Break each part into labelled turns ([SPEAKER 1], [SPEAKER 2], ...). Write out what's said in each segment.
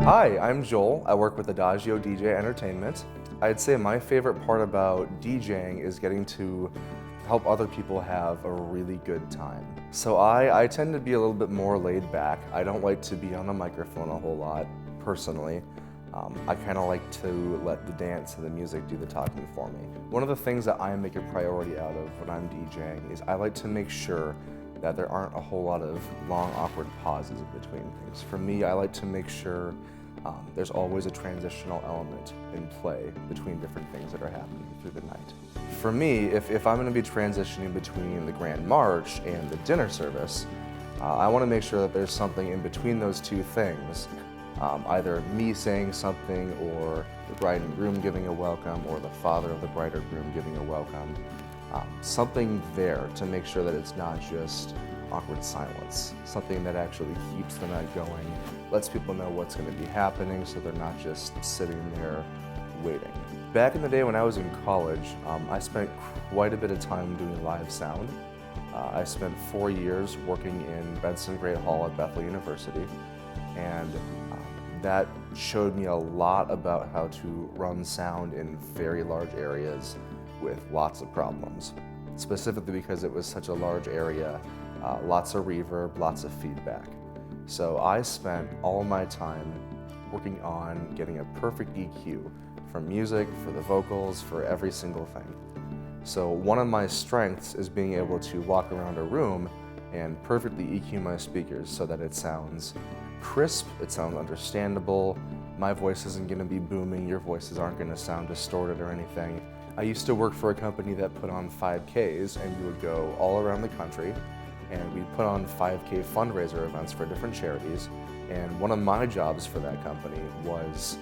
[SPEAKER 1] Hi, I'm Joel. I work with Adagio DJ Entertainment. I'd say my favorite part about DJing is getting to help other people have a really good time. So I tend to be a little bit more laid back. I don't like to be on a microphone a whole lot, personally. I kind of like to let the dance and the music do the talking for me. One of the things that I make a priority out of when I'm DJing is I like to make sure that there aren't a whole lot of long, awkward pauses in between things. For me, I like to make sure there's always a transitional element in play between different things that are happening through the night. For me, if I'm going to be transitioning between the Grand March and the dinner service, I want to make sure that there's something in between those two things, either me saying something or the bride and groom giving a welcome or the father of the bride or groom giving a welcome. Something there to make sure that it's not just awkward silence, something that actually keeps the night going, lets people know what's going to be happening so they're not just sitting there waiting. Back in the day when I was in college, I spent quite a bit of time doing live sound. I spent 4 years working in Benson Great Hall at Bethel University, and that showed me a lot about how to run sound in very large areas with lots of problems, specifically because it was such a large area, lots of reverb, lots of feedback. So I spent all my time working on getting a perfect EQ for music, for the vocals, for every single thing. So one of my strengths is being able to walk around a room and perfectly EQ my speakers so that it sounds crisp, it sounds understandable, my voice isn't going to be booming, your voices aren't going to sound distorted or anything. I used to work for a company that put on 5Ks, and we would go all around the country and we'd put on 5K fundraiser events for different charities, and one of my jobs for that company was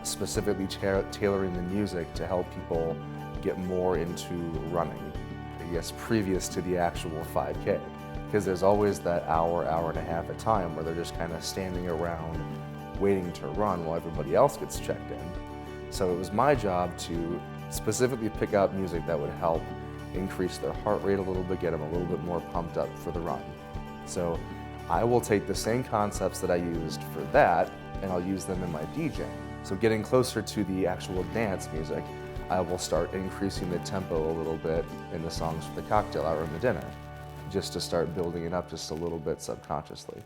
[SPEAKER 1] specifically tailoring the music to help people get more into running, I guess previous to the actual 5K, because there's always that hour and a half at time where they're just kind of standing around waiting to run while everybody else gets checked in. So it was my job to specifically pick out music that would help increase their heart rate a little bit, get them a little bit more pumped up for the run. So I will take the same concepts that I used for that and I'll use them in my DJing. So getting closer to the actual dance music, I will start increasing the tempo a little bit in the songs for the cocktail hour and the dinner, just to start building it up just a little bit subconsciously.